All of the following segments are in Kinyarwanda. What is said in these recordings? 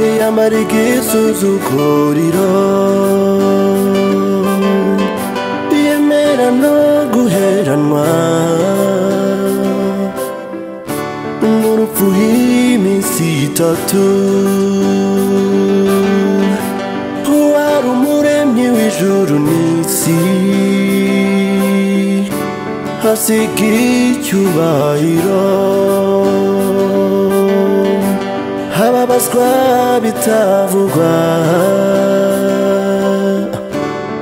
iyamara igisuzuguriro yemera no guheranwa n'urupfu iminsi itatu wari umuremyi w'ijuru n'isi hasiga icyubahiro hababazwa bitavugwa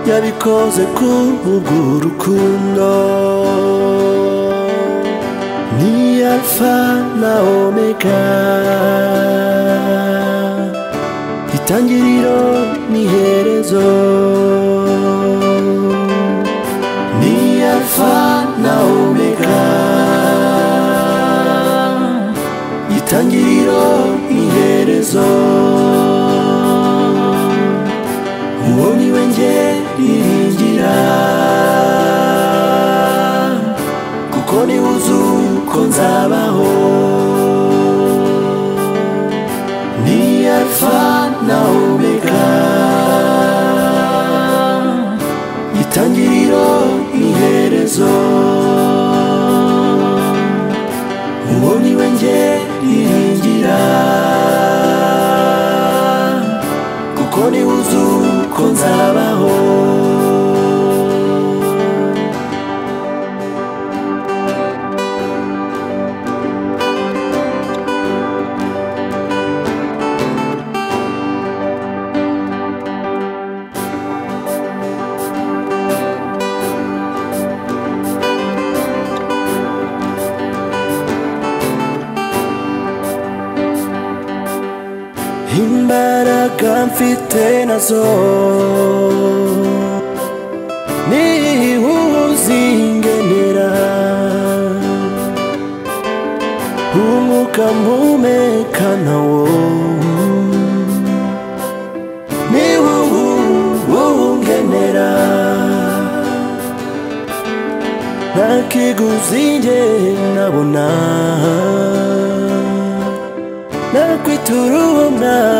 yabikoze kubw'urukundo ni Alpha na Omega itangiriro n'iherezo ni Alpha na Omega itangiriro n'iherezo uwo ni we njye niringira kuko niwe uzi uko nzabaho ni Alpha na Omega itangiriro n'iherezo uwo ni we njye niringira kuko niwe uzi uko nzabaho imbaraga mfite nazo ni uzingenera umwuka mpumeka nawo ni ungenera nta kiguzi njye nabona nakwitura uwo mwana